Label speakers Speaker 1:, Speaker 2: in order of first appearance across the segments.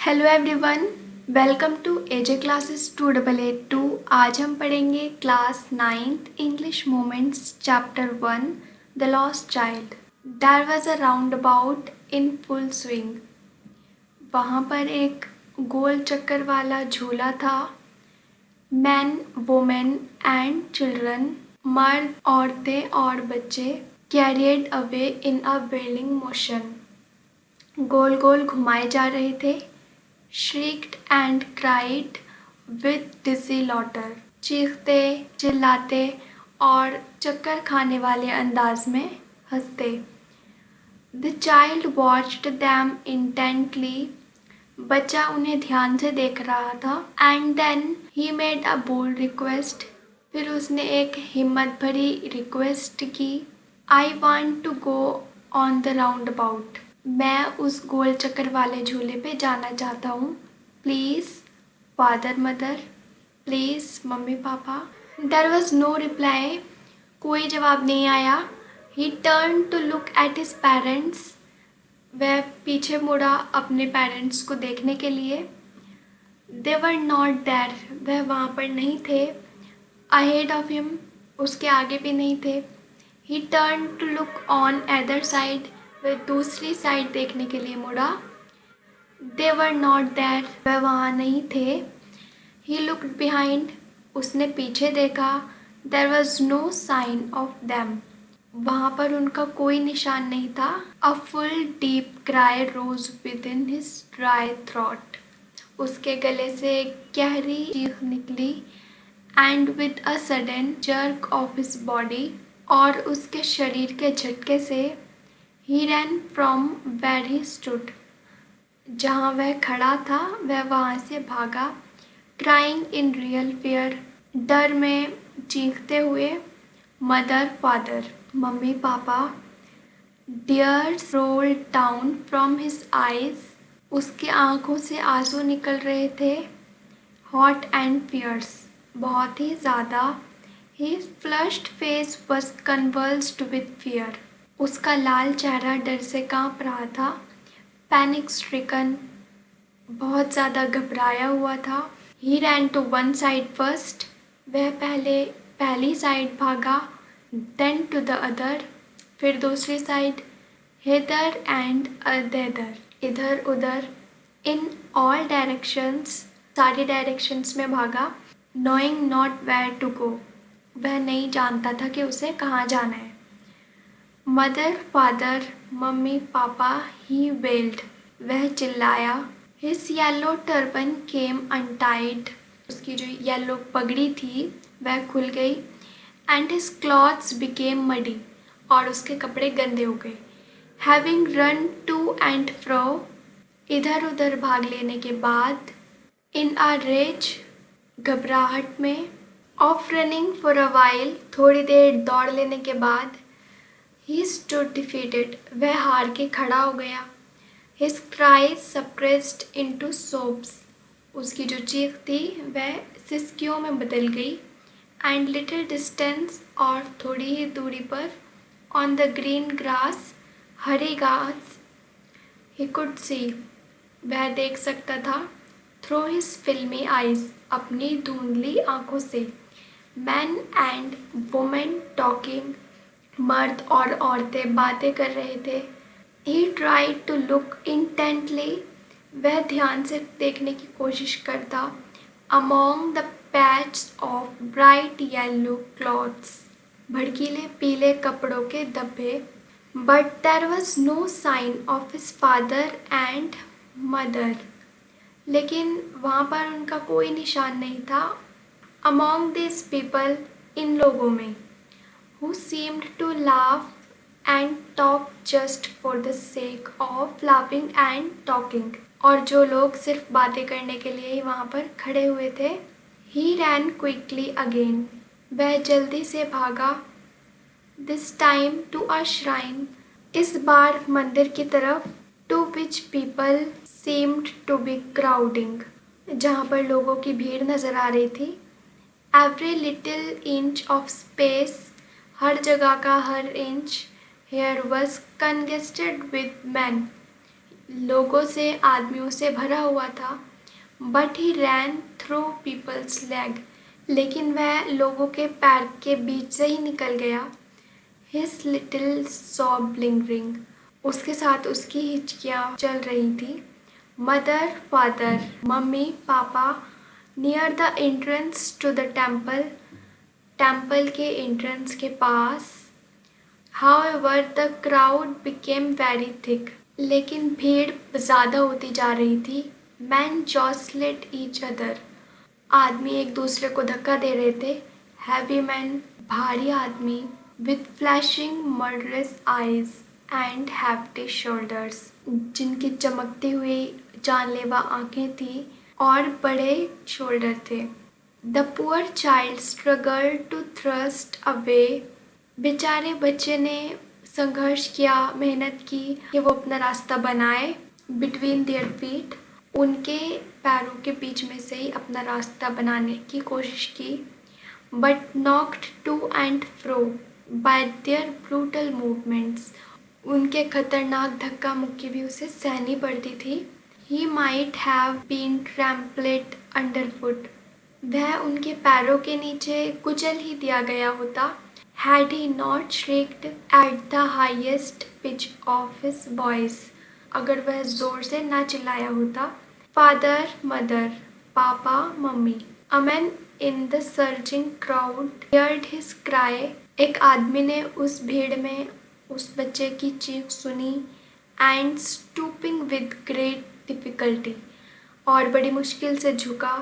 Speaker 1: Hello everyone, welcome to AJ classes 2882। आज हम पढ़ेंगे class 9th English Moments chapter 1 the lost child. There was a roundabout in full swing. वहाँ पर एक गोल चक्कर वाला झूला था। मैन, वुमेन एंड चिल्ड्रन, मर्द, औरतें और बच्चे, carried away in a wheeling motion, गोल गोल घुमाए जा रहे थे। shrieked and cried with dizzy laughter, चीखते, चिल्लाते और चक्कर खाने वाले अंदाज में हंसते। The child watched them intently, बच्चा उन्हें ध्यान से देख रहा था। And then he made a bold request, फिर उसने एक हिम्मत भरी रिक्वेस्ट की। I want to go on the roundabout, मैं उस गोल चक्कर वाले झूले पे जाना चाहता हूँ। Please father mother, please mummy papa. There was no reply, कोई जवाब नहीं आया। He turn to look at his parents, वह पीछे मुड़ा अपने पेरेंट्स को देखने के लिए। दे वर नॉट देयर, वह वहाँ पर नहीं थे। अहेड ऑफ हिम, उसके आगे भी नहीं थे। He turn to look on other side, वह दूसरी साइड देखने के लिए मुड़ा। दे वर नॉट देयर, वह वहाँ नहीं थे। ही लुक्ड बिहाइंड, उसने पीछे देखा। There was no sign of them, वहाँ पर उनका कोई निशान नहीं था। A full deep cry rose within his dry throat, उसके गले से एक गहरी चीख निकली। And with a sudden jerk of his body, और उसके शरीर के झटके से he ran from where he stood, जहाँ वह खड़ा था वह वहाँ से भागा। क्राइंग इन रियल फियर, डर में चीखते हुए। मदर फादर, मम्मी पापा। Tears rolled down from his eyes, उसकी आँखों से आंसू निकल रहे थे। हॉट एंड फियर्स, बहुत ही ज़्यादा। His flushed face was convulsed with fear, उसका लाल चेहरा डर से कांप रहा था। पैनिक स्ट्रिकन, बहुत ज़्यादा घबराया हुआ था। He ran to one side first, वह पहले पहली साइड भागा। Then to the other, फिर दूसरी साइड। Hither and thither, इधर उधर। In all directions, सारी डायरेक्शंस में भागा। Knowing not where to go, वह नहीं जानता था कि उसे कहाँ जाना है। मदर फादर, मम्मी पापा। ही वेल्ड, वह चिल्लाया। His yellow turban came untied, उसकी जो येलो पगड़ी थी वह खुल गई। And his clothes became muddy, और उसके कपड़े गंदे हो गए। Having run to and fro, इधर उधर भाग लेने के बाद। इन अ रेज, घबराहट में। Of running for a while, थोड़ी देर दौड़ लेने के बाद। ही स्टूड डिफीटेड, वह हार के खड़ा हो गया। हिज क्राइज सप्रेस्ड इनटू सोब्स, उसकी जो चीख थी वह सिसकियों में बदल गई। एंड लिटिल डिस्टेंस, और थोड़ी ही दूरी पर। ऑन द ग्रीन ग्रास, हरी घास। ही कुड सी, वह देख सकता था। थ्रू हिज फिल्मी आइज, अपनी धुंधली आंखों से। मैन एंड वुमेन टॉकिंग, मर्द और औरतें बातें कर रहे थे। He tried to look intently, वह ध्यान से देखने की कोशिश करता। Among the patch of bright yellow clothes, भड़कीले पीले कपड़ों के धब्बे। But there was no sign of his father and mother, लेकिन वहाँ पर उनका कोई निशान नहीं था। Among these people, इन लोगों में। Who seemed to laugh and talk just for the sake of laughing and talking, और जो लोग सिर्फ बातें करने के लिए ही वहाँ पर खड़े हुए थे। He ran quickly again, वह जल्दी से भागा। This time to a shrine, इस बार मंदिर की तरफ। To which people seemed to be crowding, जहाँ पर लोगों की भीड़ नज़र आ रही थी। Every little inch of space, हर जगह का हर inch. Here was congested with men, लोगों से, आदमियों से भरा हुआ था। But he ran through people's leg, लेकिन वह लोगों के पैर के बीच से ही निकल गया। हिज लिटिल सॉब लिंगरिंग, उसके साथ उसकी हिचकियाँ चल रही थी। Mother, father, mummy, papa, near the entrance to the temple, temple के एंट्रेंस के पास। However, the crowd became very thick, लेकिन भीड़ ज़्यादा होती जा रही थी। Men jostled each other, आदमी एक दूसरे को धक्का दे रहे थे। Heavy men, भारी आदमी, with flashing murderous eyes and hefty shoulders, जिनकी चमकती हुई जानलेवा आंखें थी और बड़े शोल्डर थे। The poor child struggled to thrust away, बेचारे बच्चे ने संघर्ष किया, मेहनत की कि वो अपना रास्ता बनाए। बिटवीन देयर फीट, उनके पैरों के बीच में से ही अपना रास्ता बनाने की कोशिश की। But knocked to and fro by their brutal movements, उनके खतरनाक धक्का मुक्की भी उसे सहनी पड़ती थी। He might have been trampled underfoot, वह उनके पैरों के नीचे कुचल ही दिया गया होता। Had he not shrieked at the highest pitch of his voice, अगर वह जोर से ना चिल्लाया होता। Father, mother, पापा, mummy. A man in the surging crowd heard his cry, एक आदमी ने उस भीड़ में उस बच्चे की चीख सुनी। And stooping with great difficulty, और बड़ी मुश्किल से झुका।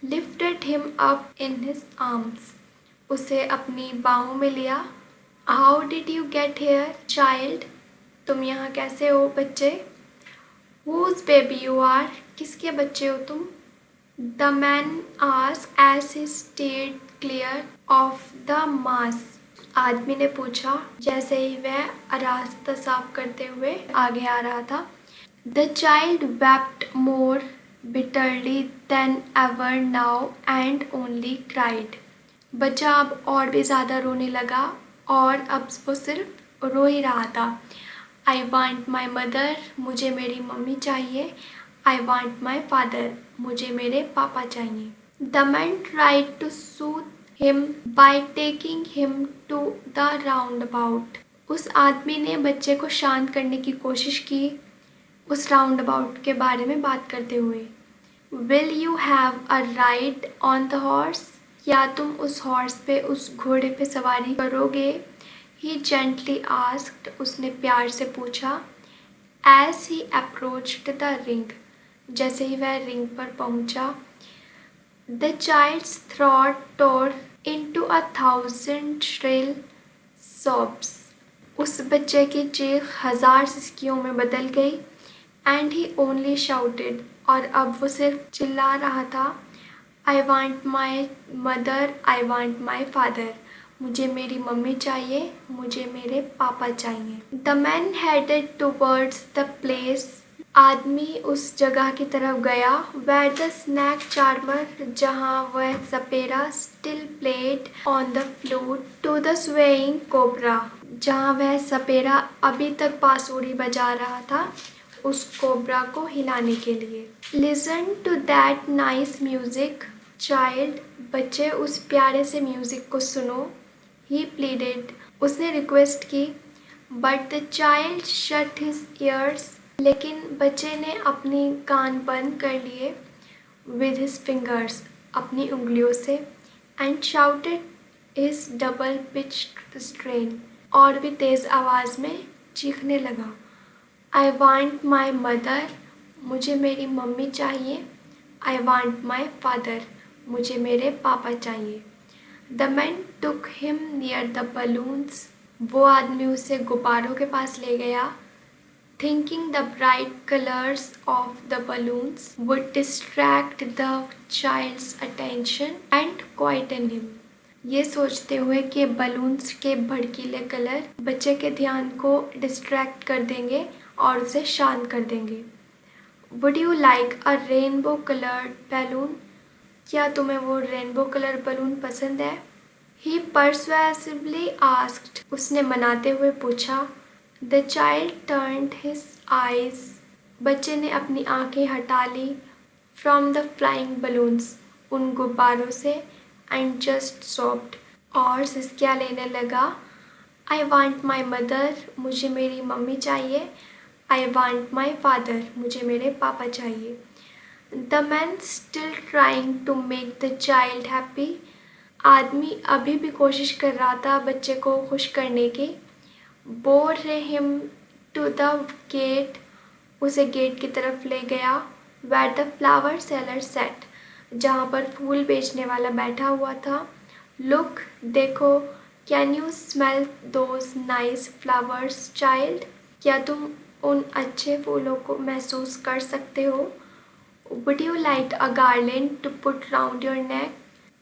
Speaker 1: Lifted him up in his arms, उसे अपनी बाहों में लिया। How did you get here, child? तुम यहाँ कैसे हो बच्चे? Whose baby you are? किसके बच्चे हो तुम? The man asked as he steered clear of the mass, आदमी ने पूछा जैसे ही वह रास्ता साफ करते हुए आगे आ रहा था। The child wept more bitterly than ever now and only cried, बच्चा अब और भी ज़्यादा रोने लगा और अब वो सिर्फ रो ही रहा था। आई वॉन्ट माई मदर, मुझे मेरी मम्मी चाहिए। आई वॉन्ट माई फादर, मुझे मेरे पापा चाहिए। The man tried to soothe him by taking him to the roundabout, उस आदमी ने बच्चे को शांत करने की कोशिश की उस राउंड अबाउट के बारे में बात करते हुए। Will you have a ride on the horse, क्या तुम उस हॉर्स पे, उस घोड़े पे सवारी करोगे? ही जेंटली आस्क्ड, उसने प्यार से पूछा। As he approached the ring, जैसे ही वह रिंग पर पहुंचा। The child's throat tore into 1,000 shrill sobs, उस बच्चे की चीख 1000 सिसकियों में बदल गई। एंड ही ओनली शाउटेड, और अब वो सिर्फ चिल्ला रहा था। I want my mother, I want my father, मुझे मेरी मम्मी चाहिए, मुझे मेरे पापा चाहिए। The man headed towards the place, आदमी उस जगह की तरफ गया। वेयर द स्नैक चार्मर, जहाँ वह सपेरा still played on the flute to the swaying cobra, जहाँ वह सपेरा अभी तक बांसुरी बजा रहा था उस कोबरा को हिलाने के लिए। Listen to that nice music child, बच्चे उस प्यारे से म्यूज़िक को सुनो। ही प्लीडेड, उसने रिक्वेस्ट की। But the child shut his ears, लेकिन बच्चे ने अपनी कान बंद कर लिए। विद हिज फिंगर्स, अपनी उंगलियों से। And shouted his double pitched strain, और भी तेज़ आवाज़ में चीखने लगा। आई वॉन्ट माई मदर, मुझे मेरी मम्मी चाहिए। आई वॉन्ट माई फादर, मुझे मेरे पापा चाहिए। The man took him near the balloons, वो आदमी उसे गुब्बारों के पास ले गया। Thinking the bright colours of the balloons would distract the child's attention and quieten him, ये सोचते हुए कि बलून्स के भड़कीले कलर बच्चे के ध्यान को डिस्ट्रैक्ट कर देंगे और उसे शांत कर देंगे। Would you like a rainbow coloured balloon, क्या तुम्हें वो रेनबो कलर बलून पसंद है? ही परसुएसिवली आस्क्ड, उसने मनाते हुए पूछा। The child turned his eyes बच्चे ने अपनी आंखें हटा ली फ्रॉम द फ्लाइंग बलून्स, उन गुब्बारों से, एंड जस्ट सॉफ्ट, और सिसकियाँ लेने लगा। आई वांट माई मदर, मुझे मेरी मम्मी चाहिए। आई वांट माई फादर, मुझे मेरे पापा चाहिए। The man still trying to make the child happy, आदमी अभी भी कोशिश कर रहा था बच्चे को खुश करने की। Bore him to the gate, उसे गेट की तरफ ले गया। Where the flower seller sat, जहाँ पर फूल बेचने वाला बैठा हुआ था। लुक, देखो, can you smell those nice flowers child, क्या तुम उन अच्छे फूलों को महसूस कर सकते हो। Would you like a garland to put round your neck,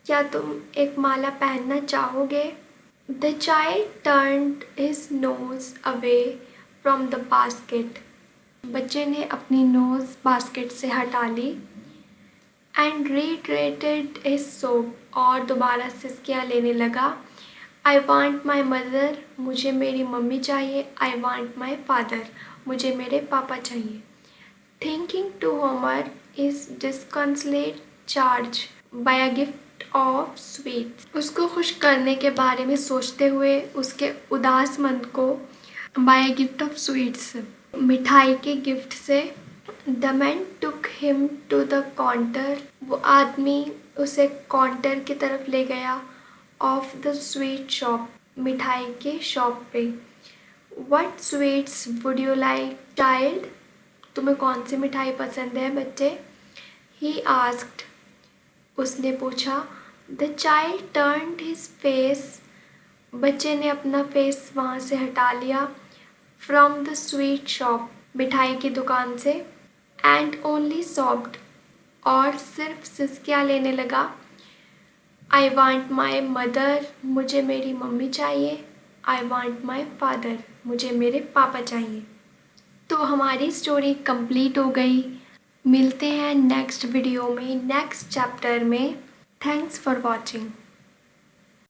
Speaker 1: क्या तुम एक माला पहनना चाहोगे। The child turned his nose away from the basket, बच्चे ने अपनी नोज़ बास्केट से हटा ली। एंड रीट्रेटेड हिज सोप, और दोबारा सिसकियाँ लेने लगा। आई वांट माई मदर, मुझे मेरी मम्मी चाहिए। आई वांट माई फादर, मुझे मेरे पापा चाहिए। Thinking to humour his disconsolate charge by a gift of sweets, उसको खुश करने के बारे में सोचते हुए उसके उदास मन को by a gift of sweets, मिठाई के गिफ्ट से। The man took him to the counter, वो आदमी उसे काउंटर की तरफ ले गया। ऑफ द स्वीट शॉप, मिठाई के शॉप पे। What sweets would you like child, तुम्हें कौन सी मिठाई पसंद है बच्चे। ही आस्क्ड, उसने पूछा। The child turned his face, बच्चे ने अपना फेस वहाँ से हटा लिया। फ्रॉम द स्वीट शॉप, मिठाई की दुकान से। एंड ओनली सॉफ्ट, और सिर्फ सिसकियाँ लेने लगा। आई वांट माई मदर, मुझे मेरी मम्मी चाहिए। आई वांट माई फादर, मुझे मेरे पापा चाहिए। तो हमारी स्टोरी कंप्लीट हो गई। मिलते हैं नेक्स्ट वीडियो में, नेक्स्ट चैप्टर में। Thanks for watching.